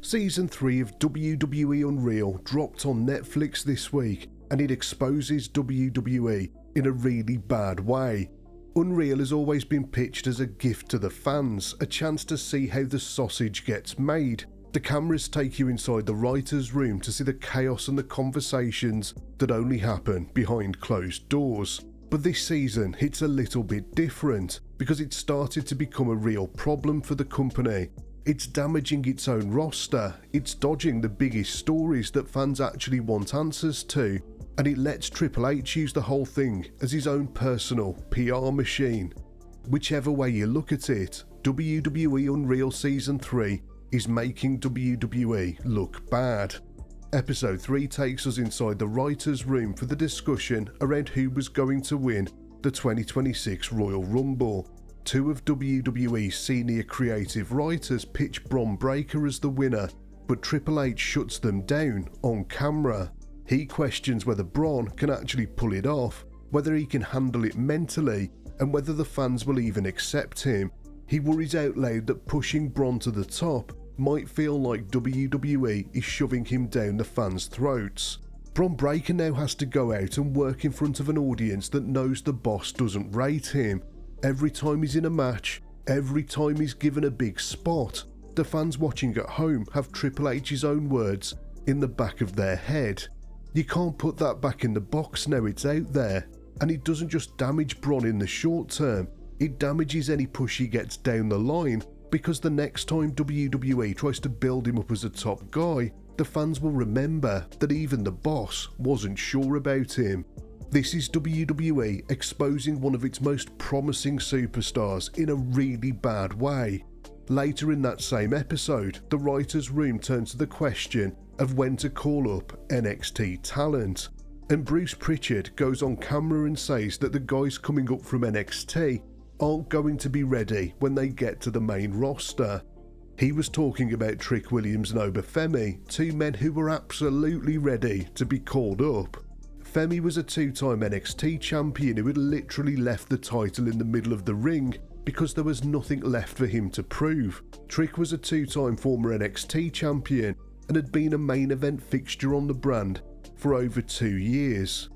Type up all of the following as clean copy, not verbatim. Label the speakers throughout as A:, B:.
A: Season 3 of WWE Unreal dropped on Netflix this week, and it exposes WWE in a really bad way. Unreal has always been pitched as a gift to the fans, a chance to see how the sausage gets made. The cameras take you inside the writer's room to see the chaos and the conversations that only happen behind closed doors. But this season hits a little bit different, because it started to become a real problem for the company. It's damaging its own roster, it's dodging the biggest stories that fans actually want answers to, and it lets Triple H use the whole thing as his own personal PR machine. Whichever way you look at it, WWE Unreal Season 3 is making WWE look bad. Episode 3 takes us inside the writer's room for the discussion around who was going to win the 2026 Royal Rumble. Two of WWE's senior creative writers pitch Bron Breakker as the winner, but Triple H shuts them down on camera. He questions whether Bron can actually pull it off, whether he can handle it mentally, and whether the fans will even accept him. He worries out loud that pushing Bron to the top might feel like WWE is shoving him down the fans' throats. Bron Breakker now has to go out and work in front of an audience that knows the boss doesn't rate him. Every time he's in a match, every time he's given a big spot, the fans watching at home have Triple H's own words in the back of their head. You can't put that back in the box now it's out there, and it doesn't just damage Bron in the short term, it damages any push he gets down the line, because the next time WWE tries to build him up as a top guy, the fans will remember that even the boss wasn't sure about him. This is WWE exposing one of its most promising superstars in a really bad way. Later in that same episode, the writer's room turns to the question of when to call up NXT talent, and Bruce Pritchard goes on camera and says that the guys coming up from NXT aren't going to be ready when they get to the main roster. He was talking about Trick Williams and Obafemi, two men who were absolutely ready to be called up. Femi was a two-time NXT champion who had literally left the title in the middle of the ring because there was nothing left for him to prove. Trick was a two-time former NXT champion and had been a main event fixture on the brand for over 2 years.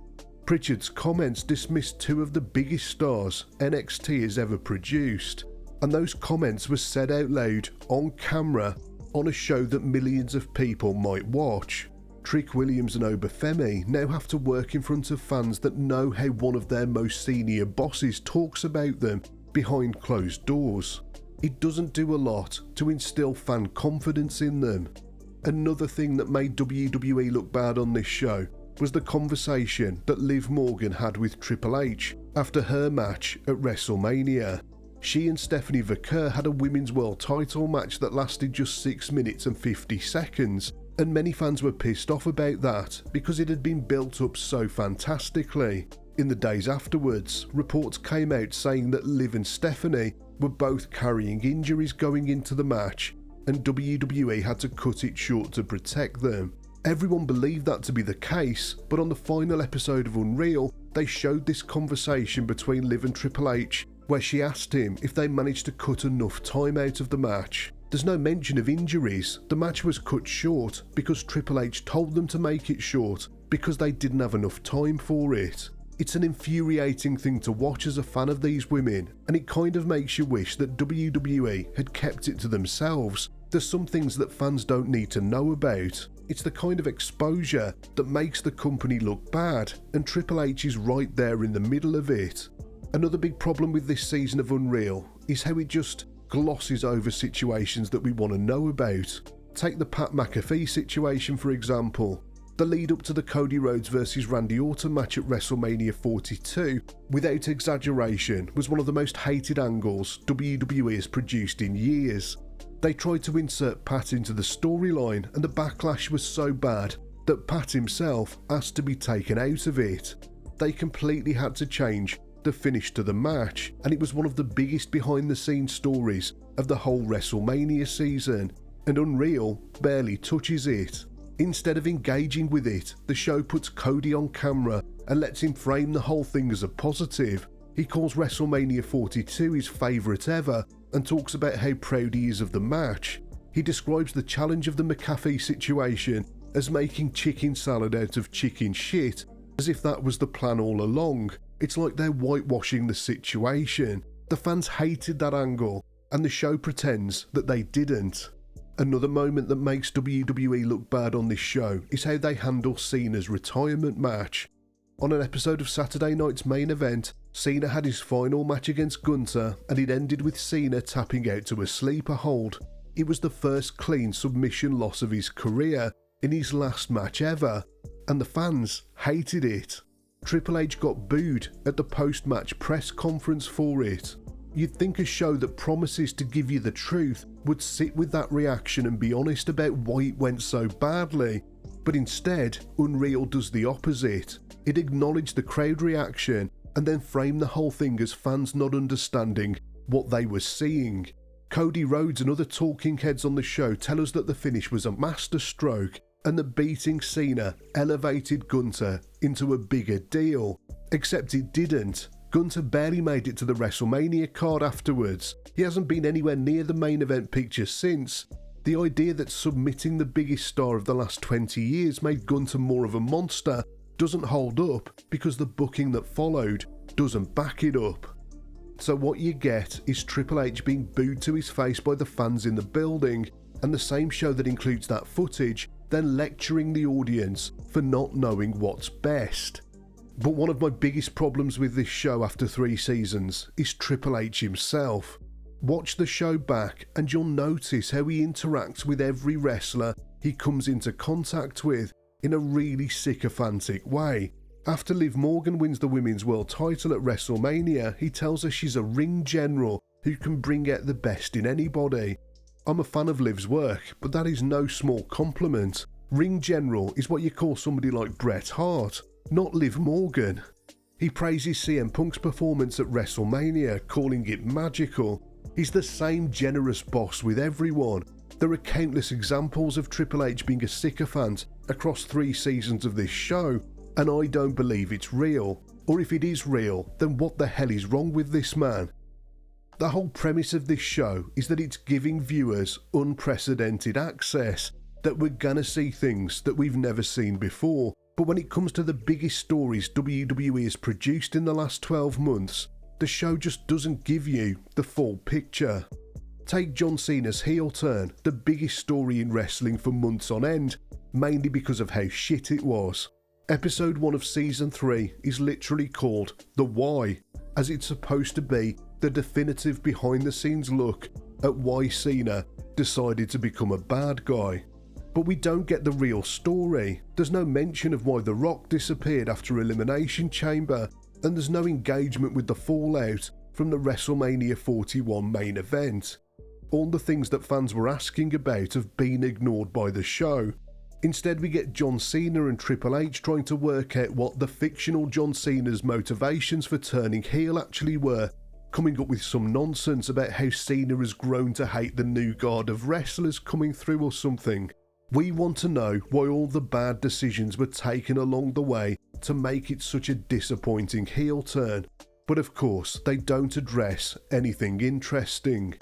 A: Pritchard's comments dismissed two of the biggest stars NXT has ever produced, and those comments were said out loud on camera on a show that millions of people might watch. Trick Williams and Obafemi now have to work in front of fans that know how one of their most senior bosses talks about them behind closed doors. It doesn't do a lot to instill fan confidence in them. Another thing that made WWE look bad on this show was the conversation that Liv Morgan had with Triple H after her match at WrestleMania. She and Stephanie Vaquer had a women's world title match that lasted just 6 minutes and 50 seconds, and many fans were pissed off about that because it had been built up so fantastically. In the days afterwards, reports came out saying that Liv and Stephanie were both carrying injuries going into the match, and WWE had to cut it short to protect them. Everyone believed that to be the case, but on the final episode of Unreal, they showed this conversation between Liv and Triple H, where she asked him if they managed to cut enough time out of the match. There's no mention of injuries. The match was cut short because Triple H told them to make it short because they didn't have enough time for it. It's an infuriating thing to watch as a fan of these women, and it kind of makes you wish that WWE had kept it to themselves. There's some things that fans don't need to know about. It's the kind of exposure that makes the company look bad, and Triple H is right there in the middle of it. Another big problem with this season of Unreal is how it just glosses over situations that we want to know about. Take the Pat McAfee situation for example. The lead up to the Cody Rhodes vs Randy Orton match at WrestleMania 42, without exaggeration, was one of the most hated angles WWE has produced in years. They tried to insert Pat into the storyline, and the backlash was so bad that Pat himself asked to be taken out of it. They completely had to change the finish to the match, and it was one of the biggest behind the scenes stories of the whole WrestleMania season, and Unreal barely touches it. Instead of engaging with it, the show puts Cody on camera and lets him frame the whole thing as a positive. He calls WrestleMania 42 his favourite ever and talks about how proud he is of the match. He describes the challenge of the McAfee situation as making chicken salad out of chicken shit, as if that was the plan all along. It's like they're whitewashing the situation. The fans hated that angle, and the show pretends that they didn't. Another moment that makes WWE look bad on this show is how they handle Cena's retirement match. On an episode of Saturday Night's Main Event, Cena had his final match against Gunther, and it ended with Cena tapping out to a sleeper hold. It was the first clean submission loss of his career in his last match ever, and the fans hated it. Triple H got booed at the post-match press conference for it. You'd think a show that promises to give you the truth would sit with that reaction and be honest about why it went so badly, but instead, Unreal does the opposite. It acknowledged the crowd reaction and then framed the whole thing as fans not understanding what they were seeing. Cody Rhodes and other talking heads on the show tell us that the finish was a masterstroke and that beating Cena elevated Gunther into a bigger deal. Except it didn't. Gunther barely made it to the WrestleMania card afterwards. He hasn't been anywhere near the main event picture since. The idea that submitting the biggest star of the last 20 years made Gunther more of a monster doesn't hold up because the booking that followed doesn't back it up. So what you get is Triple H being booed to his face by the fans in the building, and the same show that includes that footage then lecturing the audience for not knowing what's best. But one of my biggest problems with this show after 3 seasons is Triple H himself. Watch the show back and you'll notice how he interacts with every wrestler he comes into contact with in a really sycophantic way. After Liv Morgan wins the Women's World title at WrestleMania, he tells her she's a ring general who can bring out the best in anybody. I'm a fan of Liv's work, but that is no small compliment. Ring general is what you call somebody like Bret Hart, not Liv Morgan. He praises CM Punk's performance at WrestleMania, calling it magical. He's the same generous boss with everyone. There are countless examples of Triple H being a sycophant across 3 seasons of this show, and I don't believe it's real. Or if it is real, then what the hell is wrong with this man? The whole premise of this show is that it's giving viewers unprecedented access, that we're gonna see things that we've never seen before. But when it comes to the biggest stories WWE has produced in the last 12 months, the show just doesn't give you the full picture. Take John Cena's heel turn, the biggest story in wrestling for months on end, mainly because of how shit it was. Episode 1 of Season 3 is literally called The Why, as it's supposed to be the definitive behind-the-scenes look at why Cena decided to become a bad guy. But we don't get the real story. There's no mention of why The Rock disappeared after Elimination Chamber, and there's no engagement with the fallout from the WrestleMania 41 main event. All the things that fans were asking about have been ignored by the show. Instead, we get John Cena and Triple H trying to work out what the fictional John Cena's motivations for turning heel actually were, coming up with some nonsense about how Cena has grown to hate the new guard of wrestlers coming through or something. We want to know why all the bad decisions were taken along the way to make it such a disappointing heel turn, but of course they don't address anything interesting.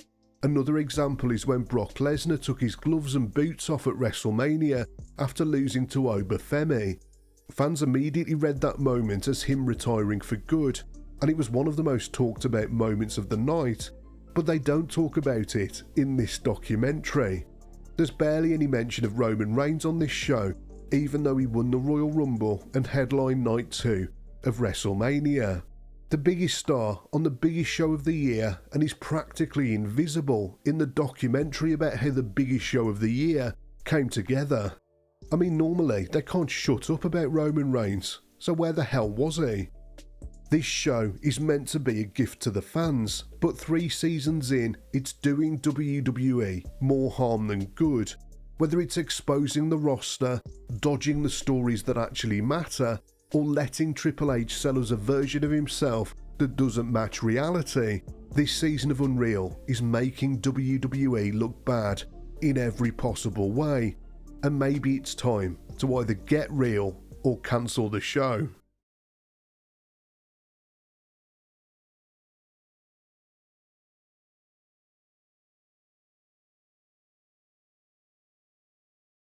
A: Another example is when Brock Lesnar took his gloves and boots off at WrestleMania after losing to Obafemi. Fans immediately read that moment as him retiring for good, and it was one of the most talked about moments of the night, but they don't talk about it in this documentary. There's barely any mention of Roman Reigns on this show, even though he won the Royal Rumble and headlined Night 2 of WrestleMania. The biggest star on the biggest show of the year, and is practically invisible in the documentary about how the biggest show of the year came together. I mean, normally they can't shut up about Roman Reigns, so where the hell was he? This show is meant to be a gift to the fans, but 3 seasons in, it's doing WWE more harm than good. Whether it's exposing the roster, dodging the stories that actually matter, or letting Triple H sell us a version of himself that doesn't match reality, this season of Unreal is making WWE look bad in every possible way, and maybe it's time to either get real or cancel the show.